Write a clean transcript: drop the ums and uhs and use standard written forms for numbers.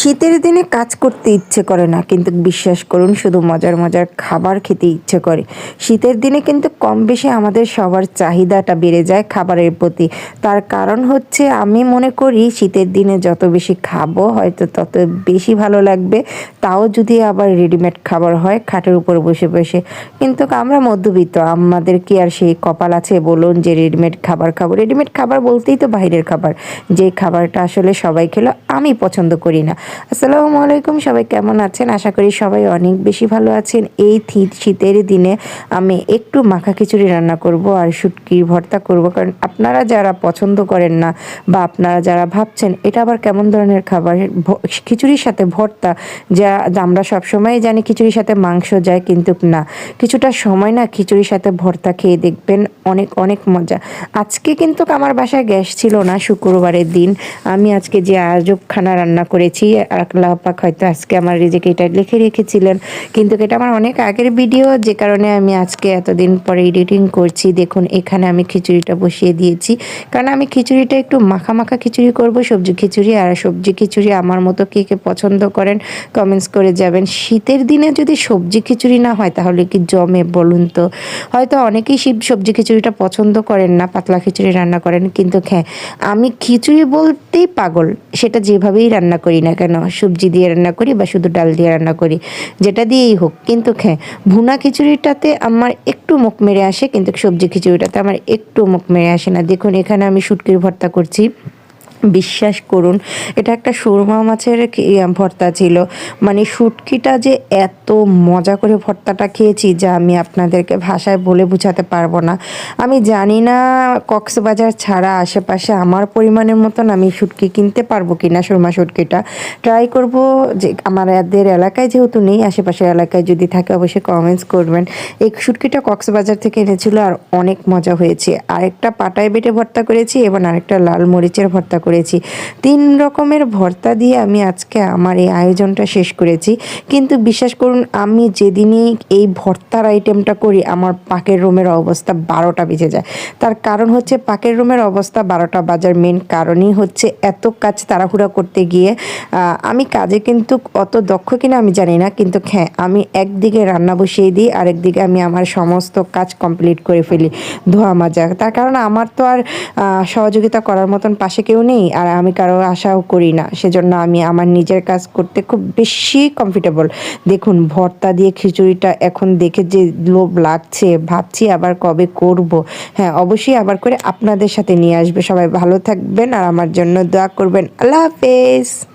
শীতের দিনে কাজ করতে ইচ্ছে করে না, কিন্তু বিশ্বাস করুন শুধু মজার মজার খাবার খেতে ইচ্ছে করে। শীতের দিনে কিন্তু কম বেশি আমাদের সবার চাহিদাটা বেড়ে যায় খাবারের প্রতি। তার কারণ হচ্ছে আমি মনে করি শীতের দিনে যত বেশি খাবো হয়তো তত বেশি ভালো লাগবে, তাও যদি আবার রেডিমেড খাবার হয় খাটের উপর বসে বসে। কিন্তু আমরা মধ্যবিত্ত, আমাদের কি আর সেই কপাল আছে বলুন যে রেডিমেড খাবার খাবো? রেডিমেড খাবার বলতেই তো বাইরের খাবার, যে খাবারটা আসলে সবাই খেলো আমি পছন্দ করি না। আসসালামু আলাইকুম, সবাই কেমন আছেন? আশা করি সবাই অনেক বেশি ভালো আছেন। এই শীতের দিনে আমি একটু মাখা খিচুড়ি রান্না করব আর শুটকির ভর্তা করব, কারণ আপনারা যারা পছন্দ করেন না বা আপনারা যারা ভাবছেন এটা আবার কেমন ধরনের খাবার, খিচুড়ির সাথে ভর্তা, যা আমরা সবসময় জানি খিচুড়ির সাথে মাংস যায়, কিন্তু না, কিছুটা সময় না খিচুড়ির সাথে ভর্তা খেয়ে দেখবেন, অনেক অনেক মজা। আজকে কিন্তু আমার বাসায় গ্যাস ছিল না, শুক্রবারের দিন আমি আজকে যে আজব খানা রান্না করেছি, আল্লাহ পাক হয়তো আজকে আমার রিজিকে এটা লিখে রেখেছিলেন, কিন্তু এটা আমার অনেক আগের ভিডিও, যে কারণে আমি আজকে এতদিন পরে এডিটিং করছি। দেখুন এখানে আমি খিচুড়িটা বসিয়ে দিয়েছি, কারণ আমি খিচুড়িটা একটু মাখা মাখা খিচুড়ি করব, সবজি খিচুড়ি। আর সবজি খিচুড়ি আমার মতো কে কে পছন্দ করেন কমেন্টস করে যাবেন। শীতের দিনে যদি সবজি খিচুড়ি না হয় তাহলে কি জমে বলুন তো? হয়তো অনেকেই সবজি খিচুড়িটা পছন্দ করেন না, পাতলা খিচুড়ি রান্না করেন, কিন্তু হ্যাঁ, আমি খিচুড়ি বলতেই পাগল। সেটা যেভাবেই রান্না করি না কেন, সবজি দিয়ে রান্না করি বা শুধু ডাল দিয়ে রান্না করি, যেটা দিয়েই হোক। কিন্তু হ্যাঁ, ভুনা খিচুড়িটাতে আমার একটু মুখ মেরে আসে, কিন্তু সবজি খিচুড়িটাতে আমার একটু মুখ মেরে আসে না। দেখুন এখানে আমি শুটকির ভর্তা করছি। বিশ্বাস করুন এটা একটা সুরমা মাছের ভর্তা ছিল। মানে শুটকিটা যে এত মজা করে ভর্তাটা খেয়েছি যা আমি আপনাদেরকে ভাষায় বলে বোঝাতে পারবো না। আমি জানি না কক্সবাজার ছাড়া আশেপাশে আমার পরিমাণের মতন আমি শুটকি কিনতে পারবো কিনা। সুরমা শুটকিটা ট্রাই করব, যে আমার এদের এলাকায় যেহেতু নেই, আশেপাশের এলাকায় যদি থাকে অবশ্যই কমেন্টস করবেন। এই শুটকিটা কক্সবাজার থেকে এনেছিল আর অনেক মজা হয়েছে। আরেকটা পাটায় বেটে ভর্তা করেছি এবং আরেকটা লাল মরিচের ভর্তা করেছি। 3 রকমের ভর্তা দিয়ে আমি আজকে আমার এই আয়োজনটা শেষ করেছি। কিন্তু বিশ্বাস করুন আমি যেদিনই এই ভর্তার আইটেমটা করি আমার পাকের রুমের অবস্থা 12টা বেজে যায়। তার কারণ হচ্ছে পাকের রুমের অবস্থা 12টা বাজার মেন কারণই হচ্ছে এত কাজ তাড়াহুড়া করতে গিয়ে। আমি কাজে কিন্তু অত দক্ষ কিনা আমি জানি না, কিন্তু হ্যাঁ, আমি একদিকে রান্না বসিয়ে দিই, আরেকদিকে আমি আমার সমস্ত কাজ কমপ্লিট করে ফেলি, ধোয়া মাজা। তার কারণ আমার তো আর সহযোগিতা করার মতন পাশে কেউ নেই, আর আমি কারো আশাও করি না, সেজন্য আমি আমার নিজের কাজ করতে খুব বেশি কমফর্টেবল। দেখুন ভর্তা দিয়ে খিচুড়িটা এখন দেখে যে লোভ লাগছে, ভাবছি আবার কবে করব। হ্যাঁ, অবশ্যই আবার করে আপনাদের সাথে নিয়ে আসবে। সবাই ভালো থাকবেন আর আমার জন্য দোয়া করবেন। আল্লাহ হাফেজ।